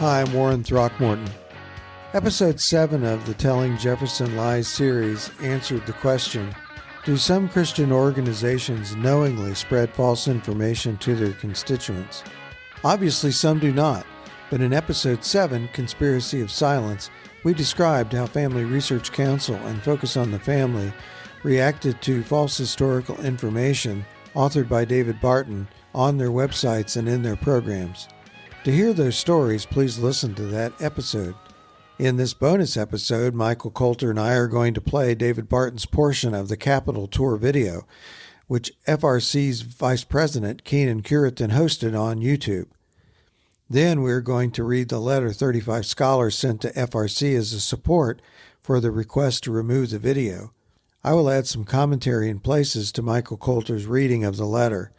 Hi, I'm Warren Throckmorton. Episode 7 of the Telling Jefferson Lies series answered the question, do some Christian organizations knowingly spread false information to their constituents? Obviously, some do not, but in Episode 7, Conspiracy of Silence, we described how Family Research Council and Focus on the Family reacted to false historical information authored by David Barton on their websites and in their programs. To hear those stories, please listen to that episode. In this bonus episode, Michael Coulter and I are going to play David Barton's portion of the Capitol Tour video, which FRC's Vice President Keenan Curitan hosted on YouTube. Then we're going to read the letter 35 scholars sent to FRC as a support for the request to remove the video. I will add some commentary in places to Michael Coulter's reading of the letter.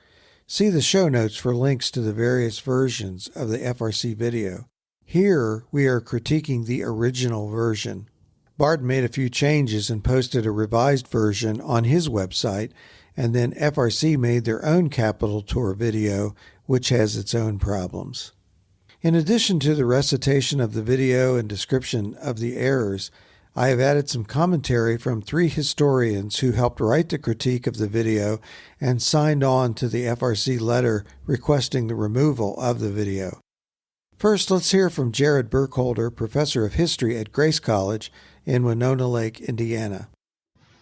See the show notes for links to the various versions of the FRC video. Here, we are critiquing the original version. Barton made a few changes and posted a revised version on his website, and then FRC made their own Capitol Tour video, which has its own problems. In addition to the recitation of the video and description of the errors, I have added some commentary from 3 historians who helped write the critique of the video and signed on to the FRC letter requesting the removal of the video. First, let's hear from Jared Burkholder, professor of history at Grace College in Winona Lake, Indiana.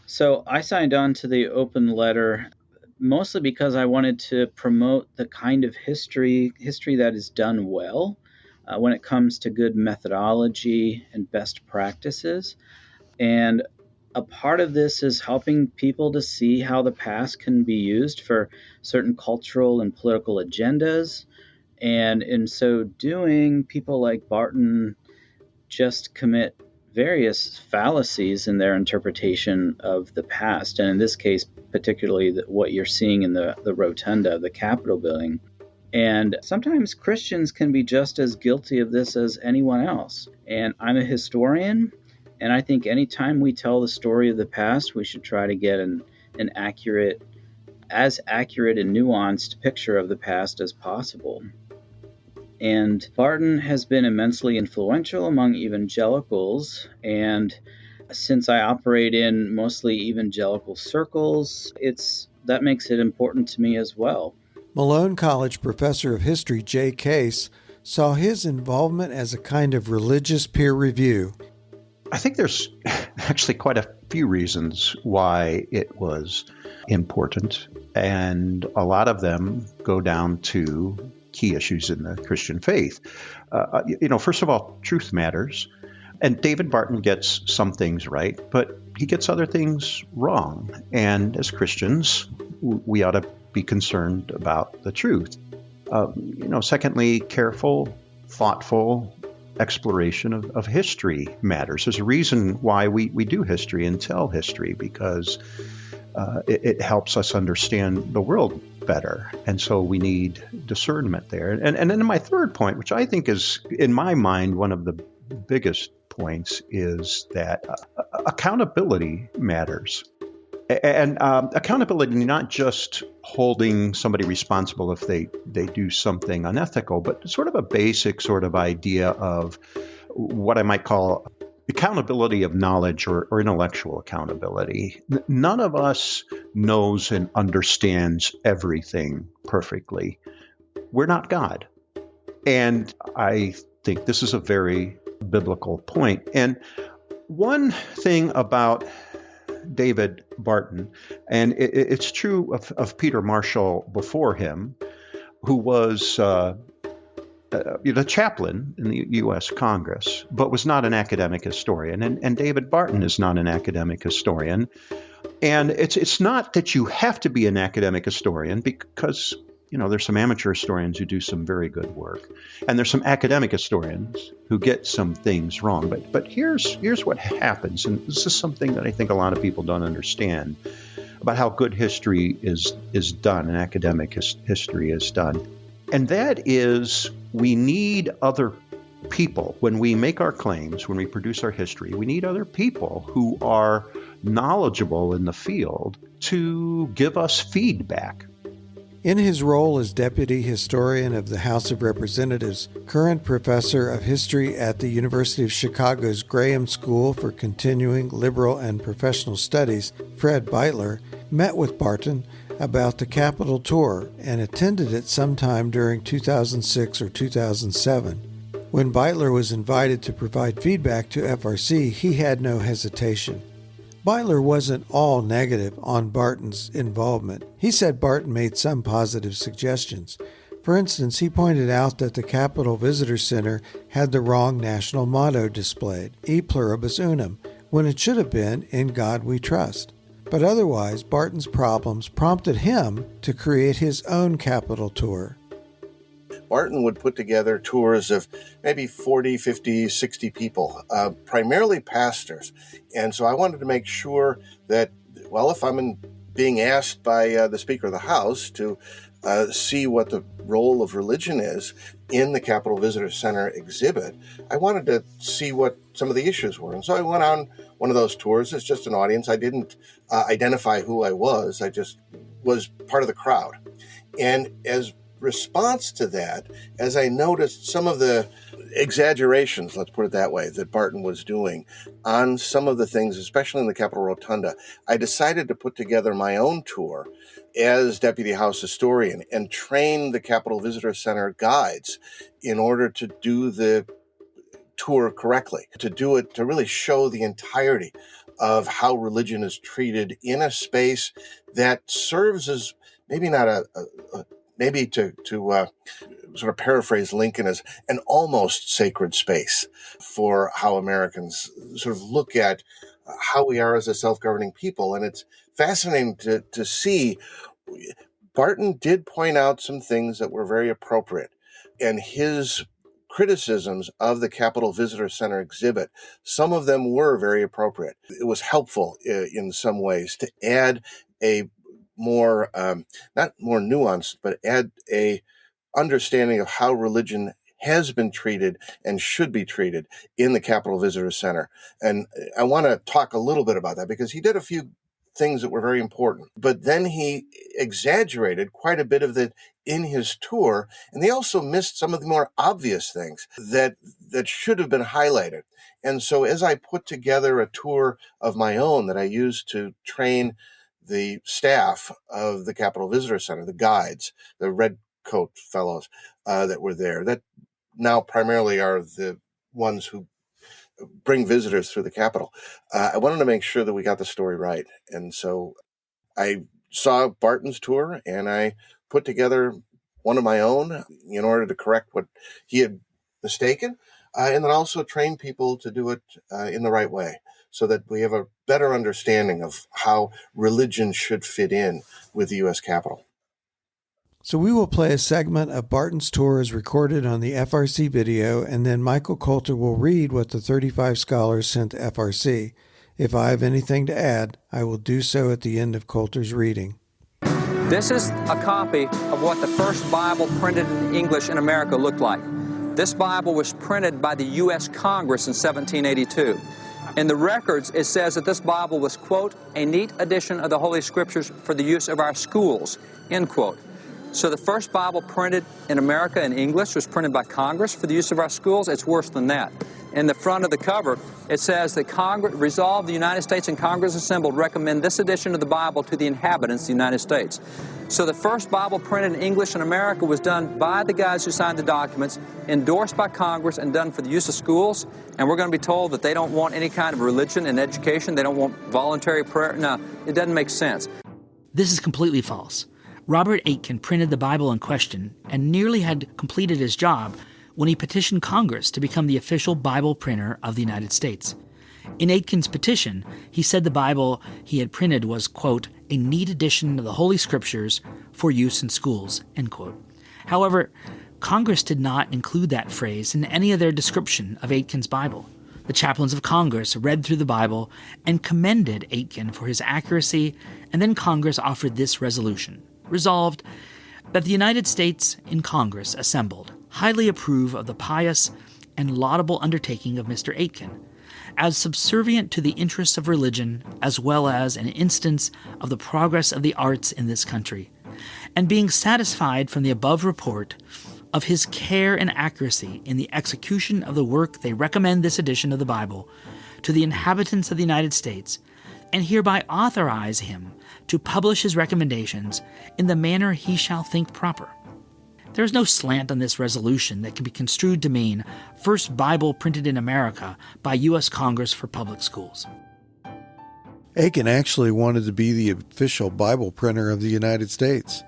So I signed on to the open letter mostly because I wanted to promote the kind of history that is done well when it comes to good methodology and best practices. And a part of this is helping people to see how the past can be used for certain cultural and political agendas. And in so doing, people like Barton just commit various fallacies in their interpretation of the past. And in this case, particularly what you're seeing in the rotunda of the Capitol building. And sometimes Christians can be just as guilty of this as anyone else. And I'm a historian, and I think anytime we tell the story of the past, we should try to get an accurate and nuanced picture of the past as possible. And Barton has been immensely influential among evangelicals, and since I operate in mostly evangelical circles, that makes it important to me as well. Malone College professor of history Jay Case saw his involvement as a kind of religious peer review. I think there's actually quite a few reasons why it was important, and a lot of them go down to key issues in the Christian faith. First of all, truth matters. And David Barton gets some things right, but he gets other things wrong. And as Christians, we ought to be concerned about the truth. Secondly, careful, thoughtful exploration of history matters. There's a reason why we do history and tell history, because it helps us understand the world better. And so we need discernment there. And then my third point, which I think is, in my mind, one of the biggest points, is that accountability matters. And accountability, not just holding somebody responsible if they do something unethical, but sort of a basic sort of idea of what I might call accountability of knowledge or intellectual accountability. None of us knows and understands everything perfectly. We're not God. And I think this is a very biblical point. And one thing about David Barton, and it's true of Peter Marshall before him, who was the chaplain in the U.S. Congress, but was not an academic historian. And David Barton is not an academic historian. And it's not that you have to be an academic historian, because there's some amateur historians who do some very good work, and there's some academic historians who get some things wrong. But here's what happens, and this is something that I think a lot of people don't understand about how good history is done, and academic history is done. And that is, we need other people. When we make our claims, when we produce our history, we need other people who are knowledgeable in the field to give us feedback. In his role as Deputy Historian of the House of Representatives, current Professor of History at the University of Chicago's Graham School for Continuing Liberal and Professional Studies, Fred Beitler, met with Barton about the Capitol tour and attended it sometime during 2006 or 2007. When Beitler was invited to provide feedback to FRC, he had no hesitation. Beitler wasn't all negative on Barton's involvement. He said Barton made some positive suggestions. For instance, he pointed out that the Capitol Visitor Center had the wrong national motto displayed, E Pluribus Unum, when it should have been In God We Trust. But otherwise, Barton's problems prompted him to create his own Capitol tour. Barton would put together tours of maybe 40, 50, 60 people, primarily pastors. And so I wanted to make sure that, well, if I'm being asked by the Speaker of the House to see what the role of religion is in the Capitol Visitor Center exhibit, I wanted to see what some of the issues were. And so I went on one of those tours as just an audience. I didn't identify who I was. I just was part of the crowd. And as response to that, as I noticed some of the exaggerations, let's put it that way, that Barton was doing on some of the things, especially in the Capitol Rotunda, I decided to put together my own tour as Deputy House Historian and train the Capitol Visitor Center guides in order to do the tour correctly, to do it, to really show the entirety of how religion is treated in a space that serves as maybe not maybe to sort of paraphrase Lincoln as an almost sacred space for how Americans sort of look at how we are as a self-governing people. And it's fascinating to see Barton did point out some things that were very appropriate. And his criticisms of the Capitol Visitor Center exhibit, some of them were very appropriate. It was helpful in some ways to add a more, not more nuanced, but add a understanding of how religion has been treated and should be treated in the Capitol Visitor Center. And I want to talk a little bit about that because he did a few things that were very important, but then he exaggerated quite a bit of that in his tour. And they also missed some of the more obvious things that should have been highlighted. And so as I put together a tour of my own that I used to train the staff of the Capitol Visitor Center, the guides, the red coat fellows that were there, that now primarily are the ones who bring visitors through the Capitol. I wanted to make sure that we got the story right. And so I saw Barton's tour and I put together one of my own in order to correct what he had mistaken, and then also train people to do it in the right way so that we have a better understanding of how religion should fit in with the U.S. Capitol. So we will play a segment of Barton's tour as recorded on the FRC video, and then Michael Coulter will read what the 35 scholars sent to FRC. If I have anything to add, I will do so at the end of Coulter's reading. This is a copy of what the first Bible printed in English in America looked like. This Bible was printed by the U.S. Congress in 1782. In the records, it says that this Bible was, quote, a neat edition of the Holy Scriptures for the use of our schools, end quote. So the first Bible printed in America in English was printed by Congress for the use of our schools. It's worse than that. In the front of the cover, it says that Congress resolved the United States and Congress assembled recommend this edition of the Bible to the inhabitants of the United States. So the first Bible printed in English in America was done by the guys who signed the documents, endorsed by Congress, and done for the use of schools. And we're going to be told that they don't want any kind of religion and education. They don't want voluntary prayer. No, it doesn't make sense. This is completely false. Robert Aitken printed the Bible in question and nearly had completed his job when he petitioned Congress to become the official Bible printer of the United States. In Aitken's petition, he said the Bible he had printed was, quote, a neat edition of the Holy Scriptures for use in schools, end quote. However, Congress did not include that phrase in any of their description of Aitken's Bible. The chaplains of Congress read through the Bible and commended Aitken for his accuracy, and then Congress offered this resolution. Resolved, that the United States in Congress assembled highly approve of the pious and laudable undertaking of Mr. Aitken, as subservient to the interests of religion as well as an instance of the progress of the arts in this country, and being satisfied from the above report of his care and accuracy in the execution of the work, they recommend this edition of the Bible to the inhabitants of the United States, and hereby authorize him to publish his recommendations in the manner he shall think proper. There is no slant on this resolution that can be construed to mean first Bible printed in America by U.S. Congress for public schools. Aiken actually wanted to be the official Bible printer of the United States.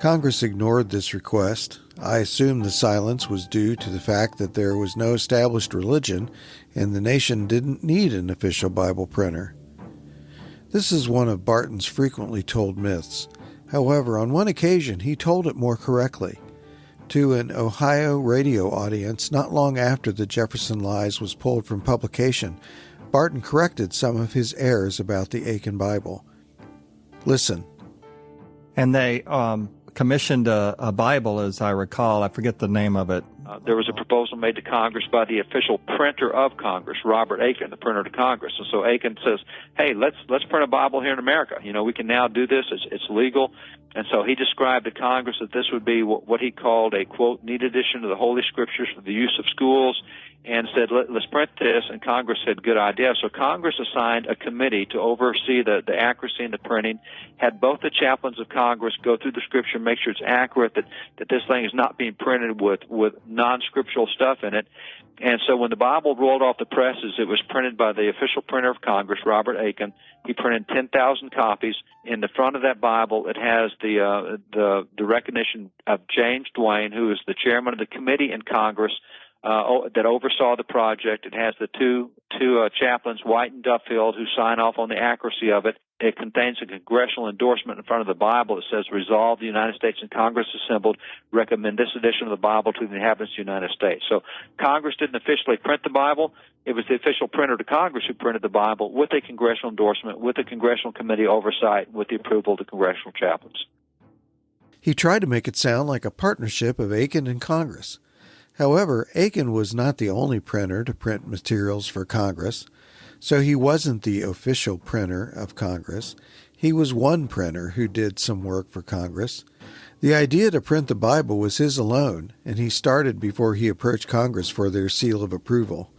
Congress ignored this request. I assume the silence was due to the fact that there was no established religion and the nation didn't need an official Bible printer. This is one of Barton's frequently told myths. However, on one occasion he told it more correctly. To an Ohio radio audience not long after the Jefferson Lies was pulled from publication, Barton corrected some of his errors about the Aiken Bible. Listen. And they commissioned a Bible, as I recall. I forget the name of it. There was a proposal made to Congress by the official printer of Congress, Robert Aiken, the printer to Congress. And so Aiken says, hey, let's print a Bible here in America. You know, we can now do this. It's legal. And so he described to Congress that this would be what he called a, quote, neat addition to the Holy Scriptures for the use of schools, and said, let's print this. And Congress said, good idea. So Congress assigned a committee to oversee the accuracy in the printing, had both the chaplains of Congress go through the Scripture, make sure it's accurate, that this thing is not being printed with non-scriptural stuff in it. And so when the Bible rolled off the presses, it was printed by the official printer of Congress, Robert Aiken. He printed 10,000 copies. In the front of that Bible, it has the recognition of James Duane, who is the chairman of the committee in Congress that oversaw the project. It has the two chaplains, White and Duffield, who sign off on the accuracy of it. It contains a congressional endorsement in front of the Bible that says, resolve, the United States and Congress assembled recommend this edition of the Bible to the inhabitants of the United States. So Congress didn't officially print the Bible. It was the official printer to Congress who printed the Bible with a congressional endorsement, with a congressional committee oversight, with the approval of the congressional chaplains. He tried to make it sound like a partnership of Aiken and Congress. However, Aiken was not the only printer to print materials for Congress, so he wasn't the official printer of Congress. He was one printer who did some work for Congress. The idea to print the Bible was his alone, and he started before he approached Congress for their seal of approval.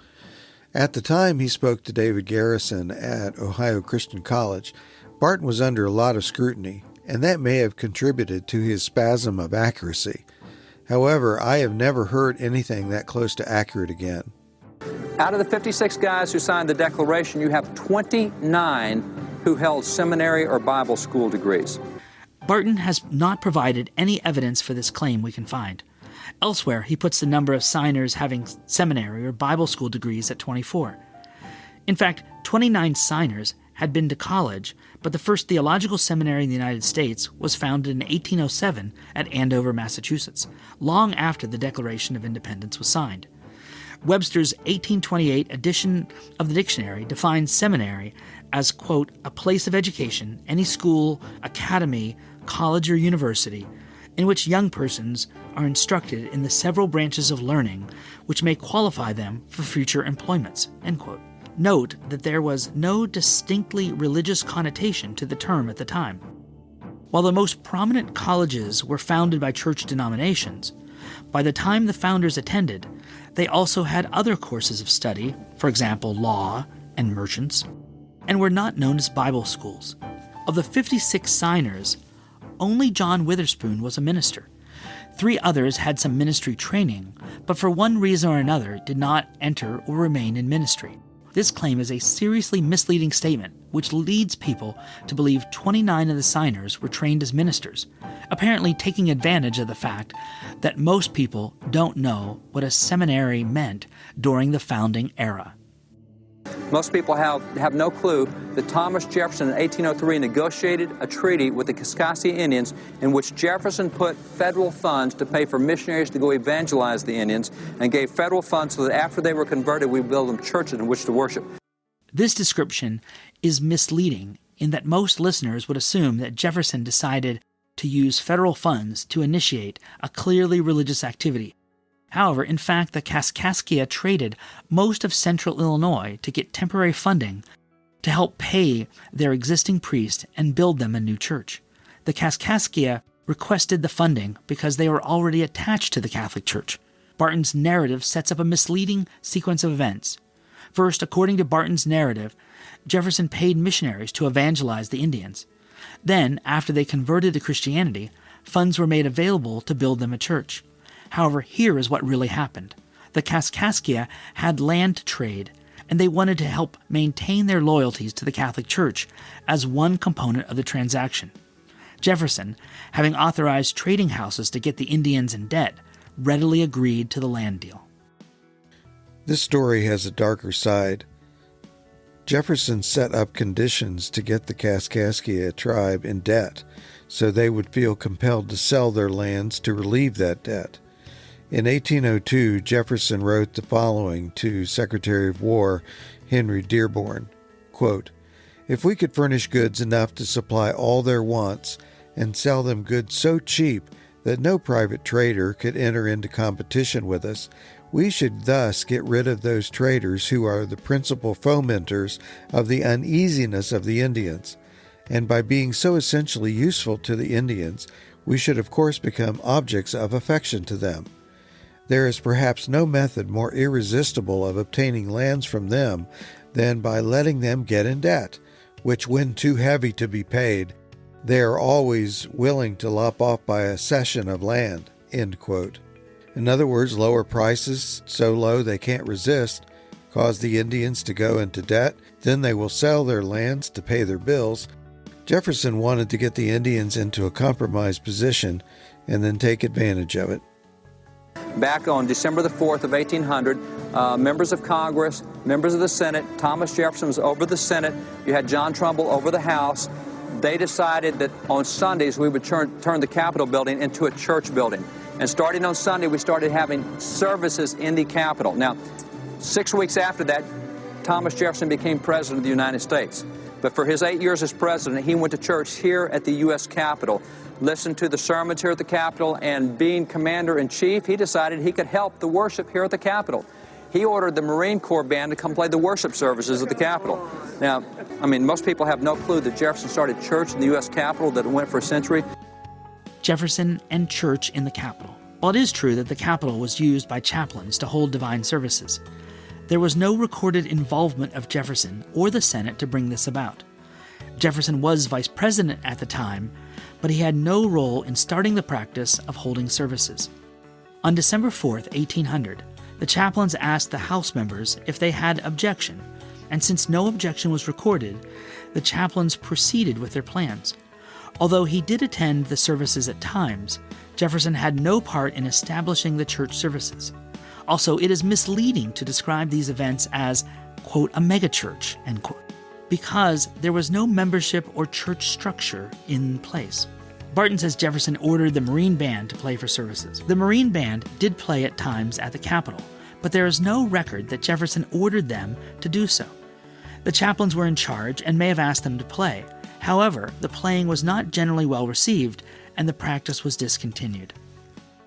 At the time he spoke to David Garrison at Ohio Christian College, Barton was under a lot of scrutiny, and that may have contributed to his spasm of accuracy. However, I have never heard anything that close to accurate again. Out of the 56 guys who signed the Declaration, you have 29 who held seminary or Bible school degrees. Barton has not provided any evidence for this claim we can find. Elsewhere, he puts the number of signers having seminary or Bible school degrees at 24. In fact, 29 signers had been to college, but the first theological seminary in the United States was founded in 1807 at Andover, Massachusetts, long after the Declaration of Independence was signed. Webster's 1828 edition of the dictionary defines seminary as, quote, a place of education, any school, academy, college, or university, in which young persons are instructed in the several branches of learning which may qualify them for future employments, end quote. Note that there was no distinctly religious connotation to the term at the time. While the most prominent colleges were founded by church denominations, by the time the founders attended, they also had other courses of study, for example, law and merchants, and were not known as Bible schools. Of the 56 signers, only John Witherspoon was a minister. 3 others had some ministry training, but for one reason or another did not enter or remain in ministry. This claim is a seriously misleading statement, which leads people to believe 29 of the signers were trained as ministers, apparently taking advantage of the fact that most people don't know what a seminary meant during the founding era. Most people have no clue that Thomas Jefferson in 1803 negotiated a treaty with the Kaskaskia Indians in which Jefferson put federal funds to pay for missionaries to go evangelize the Indians and gave federal funds so that after they were converted, we build them churches in which to worship. This description is misleading in that most listeners would assume that Jefferson decided to use federal funds to initiate a clearly religious activity. However, in fact, the Kaskaskia traded most of central Illinois to get temporary funding to help pay their existing priest and build them a new church. The Kaskaskia requested the funding because they were already attached to the Catholic Church. Barton's narrative sets up a misleading sequence of events. First, according to Barton's narrative, Jefferson paid missionaries to evangelize the Indians. Then, after they converted to Christianity, funds were made available to build them a church. However, here is what really happened. The Kaskaskia had land to trade, and they wanted to help maintain their loyalties to the Catholic Church as one component of the transaction. Jefferson, having authorized trading houses to get the Indians in debt, readily agreed to the land deal. This story has a darker side. Jefferson set up conditions to get the Kaskaskia tribe in debt, so they would feel compelled to sell their lands to relieve that debt. In 1802, Jefferson wrote the following to Secretary of War Henry Dearborn, quote, "If we could furnish goods enough to supply all their wants and sell them goods so cheap that no private trader could enter into competition with us, we should thus get rid of those traders who are the principal fomenters of the uneasiness of the Indians. And by being so essentially useful to the Indians, we should of course become objects of affection to them. There is perhaps no method more irresistible of obtaining lands from them than by letting them get in debt, which when too heavy to be paid, they are always willing to lop off by a cession of land." End quote. In other words, lower prices so low they can't resist, cause the Indians to go into debt, then they will sell their lands to pay their bills. Jefferson wanted to get the Indians into a compromised position and then take advantage of it. Back on December the 4th of 1800, members of Congress, members of the Senate, Thomas Jefferson was over the Senate, you had John Trumbull over the House. They decided that on Sundays we would turn the Capitol building into a church building. And starting on Sunday, we started having services in the Capitol. Now, 6 weeks after that, Thomas Jefferson became President of the United States. But for his 8 years as President, he went to church here at the U.S. Capitol, listened to the sermons here at the Capitol, and being Commander-in-Chief, he decided he could help the worship here at the Capitol. He ordered the Marine Corps Band to come play the worship services at the Capitol. Now, I mean, most people have no clue that Jefferson started church in the U.S. Capitol, that it went for a century. Jefferson and church in the Capitol. While it is true that the Capitol was used by chaplains to hold divine services, there was no recorded involvement of Jefferson or the Senate to bring this about. Jefferson was vice president at the time, but he had no role in starting the practice of holding services. On December 4th, 1800, the chaplains asked the House members if they had objection, and since no objection was recorded, the chaplains proceeded with their plans. Although he did attend the services at times, Jefferson had no part in establishing the church services. Also, it is misleading to describe these events as, quote, a megachurch, end quote, because there was no membership or church structure in place. Barton says Jefferson ordered the Marine Band to play for services. The Marine Band did play at times at the Capitol, but there is no record that Jefferson ordered them to do so. The chaplains were in charge and may have asked them to play. However, the playing was not generally well received, and the practice was discontinued.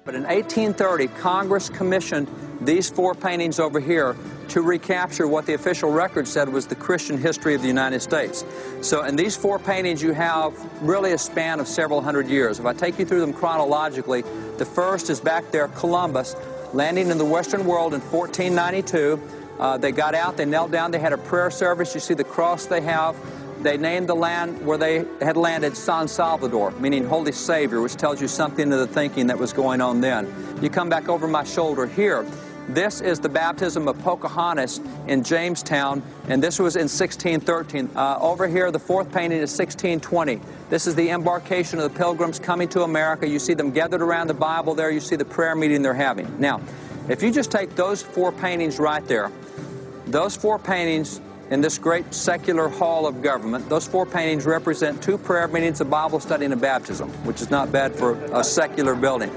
But in 1830, Congress commissioned these four paintings over here to recapture what the official record said was the Christian history of the United States. So in these four paintings, you have really a span of several hundred years. If I take you through them chronologically, the first is back there, Columbus, landing in the Western world in 1492. They got out, they knelt down, they had a prayer service. You see the cross they have. They named the land where they had landed San Salvador, meaning Holy Savior, which tells you something of the thinking that was going on then. You come back over my shoulder here. This is the baptism of Pocahontas in Jamestown, and this was in 1613. Over here, the fourth painting is 1620. This is the embarkation of the Pilgrims coming to America. You see them gathered around the Bible there. You see the prayer meeting they're having. Now, if you just take those four paintings right there, those four paintings in this great secular hall of government, those four paintings represent two prayer meetings, a Bible study, and a baptism, which is not bad for a secular building.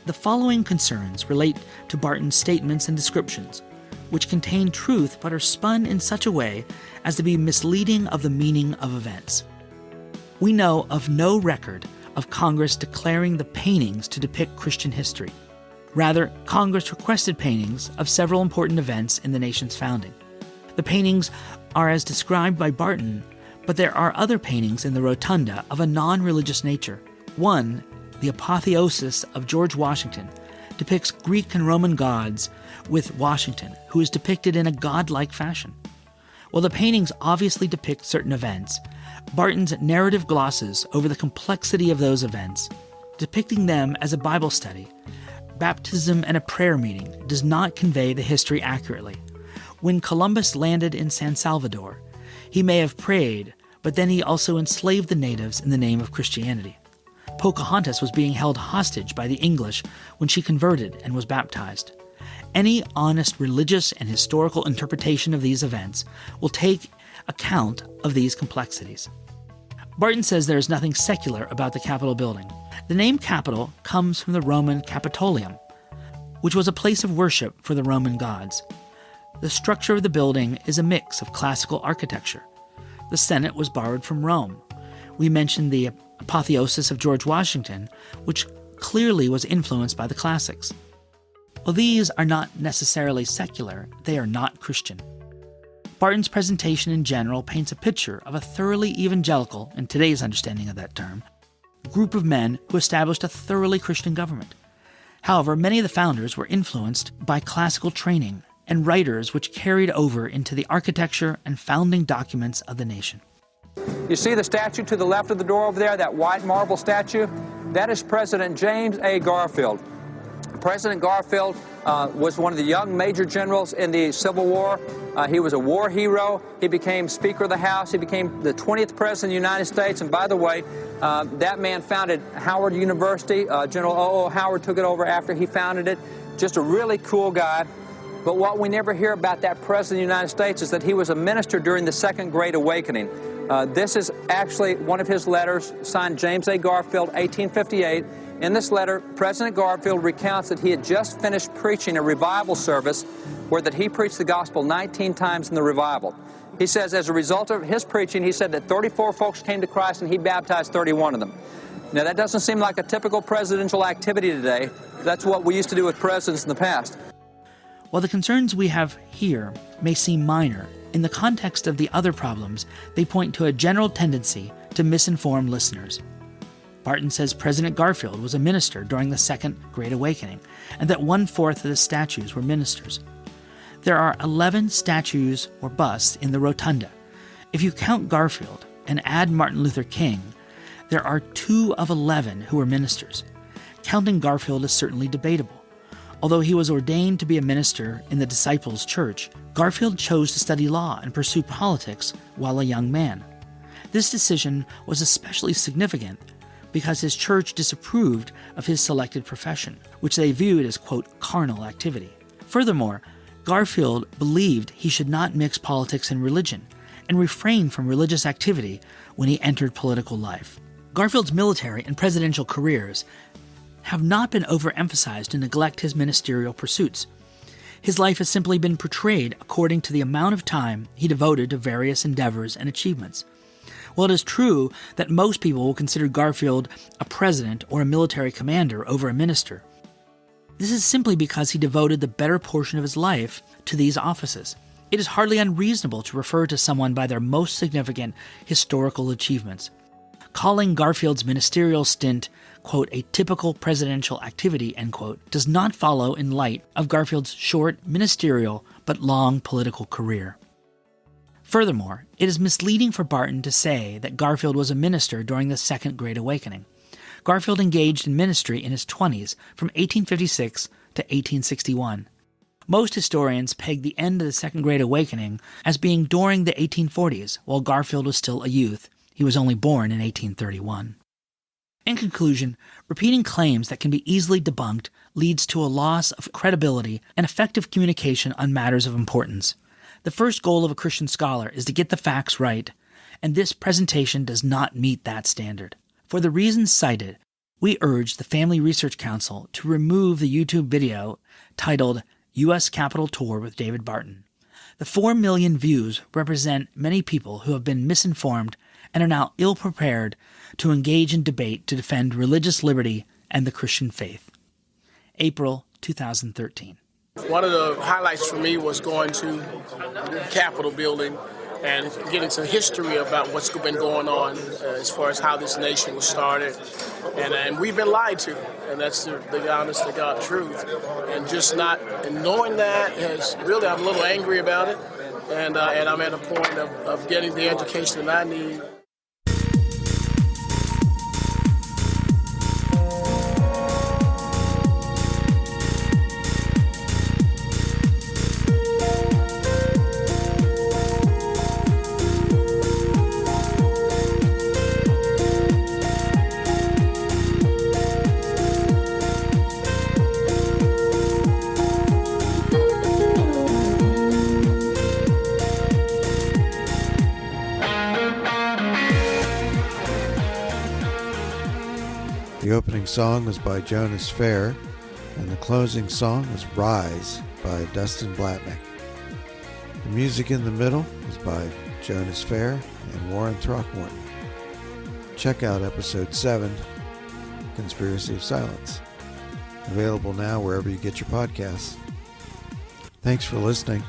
The following concerns relate to Barton's statements and descriptions, which contain truth but are spun in such a way as to be misleading of the meaning of events. We know of no record of Congress declaring the paintings to depict Christian history. Rather, Congress requested paintings of several important events in the nation's founding. The paintings are as described by Barton, but there are other paintings in the rotunda of a non-religious nature. One the apotheosis of George Washington, depicts Greek and Roman gods with Washington, who is depicted in a godlike fashion. While the paintings obviously depict certain events, Barton's narrative glosses over the complexity of those events, depicting them as a Bible study, baptism, and a prayer meeting, does not convey the history accurately. When Columbus landed in San Salvador, he may have prayed, but then he also enslaved the natives in the name of Christianity. Pocahontas was being held hostage by the English when she converted and was baptized. Any honest religious and historical interpretation of these events will take account of these complexities. Barton says there is nothing secular about the Capitol building. The name Capitol comes from the Roman Capitolium, which was a place of worship for the Roman gods. The structure of the building is a mix of classical architecture. The Senate was borrowed from Rome. We mentioned the apotheosis of George Washington, which clearly was influenced by the classics. While these are not necessarily secular, they are not Christian. Barton's presentation in general paints a picture of a thoroughly evangelical, in today's understanding of that term, group of men who established a thoroughly Christian government. However, many of the founders were influenced by classical training and writers which carried over into the architecture and founding documents of the nation. You see the statue to the left of the door over there, that white marble statue? That is President James A. Garfield. President Garfield was one of the young major generals in the Civil War. He was a war hero. He became Speaker of the House. He became the 20th President of the United States. And by the way, that man founded Howard University. General O.O. Howard took it over after he founded it. Just a really cool guy. But what we never hear about that President of the United States is that he was a minister during the Second Great Awakening. This is actually one of his letters, signed James A. Garfield, 1858. In this letter, President Garfield recounts that he had just finished preaching a revival service where that he preached the gospel 19 times in the revival. He says as a result of his preaching, he said that 34 folks came to Christ and he baptized 31 of them. Now, that doesn't seem like a typical presidential activity today. That's what we used to do with presidents in the past. While the concerns we have here may seem minor, in the context of the other problems, they point to a general tendency to misinform listeners. Barton says President Garfield was a minister during the Second Great Awakening, and that 1/4 of the statues were ministers. There are 11 statues or busts in the rotunda. If you count Garfield and add Martin Luther King, there are 2 of 11 who were ministers. Counting Garfield is certainly debatable. Although he was ordained to be a minister in the Disciples' Church, Garfield chose to study law and pursue politics while a young man. This decision was especially significant because his church disapproved of his selected profession, which they viewed as, quote, carnal activity. Furthermore, Garfield believed he should not mix politics and religion, and refrain from religious activity when he entered political life. Garfield's military and presidential careers have not been overemphasized to neglect his ministerial pursuits. His life has simply been portrayed according to the amount of time he devoted to various endeavors and achievements. While it is true that most people will consider Garfield a president or a military commander over a minister, this is simply because he devoted the better portion of his life to these offices. It is hardly unreasonable to refer to someone by their most significant historical achievements. Calling Garfield's ministerial stint, quote, a typical presidential activity, end quote, does not follow in light of Garfield's short ministerial but long political career. Furthermore, it is misleading for Barton to say that Garfield was a minister during the Second Great Awakening. Garfield engaged in ministry in his 20s from 1856 to 1861. Most historians peg the end of the Second Great Awakening as being during the 1840s, while Garfield was still a youth. He was only born in 1831. In conclusion, repeating claims that can be easily debunked leads to a loss of credibility and effective communication on matters of importance. The first goal of a Christian scholar is to get the facts right, and this presentation does not meet that standard. For the reasons cited, we urge the Family Research Council to remove the YouTube video titled U.S. Capitol Tour with David Barton. The 4 million views represent many people who have been misinformed and are now ill-prepared to engage in debate to defend religious liberty and the Christian faith. April 2013. One of the highlights for me was going to the Capitol building and getting some history about what's been going on as far as how this nation was started. And we've been lied to, and that's the honest to God truth. And just not, and knowing that has really, I'm a little angry about it, and I'm at a point of getting the education that I need. The opening song was by Jonus Fair, and the closing song was Rise by Dustin Blatnick. The music in the middle was by Jonus Fair and Warren Throckmorton. Check out episode 7, Conspiracy of Silence. Available now wherever you get your podcasts. Thanks for listening.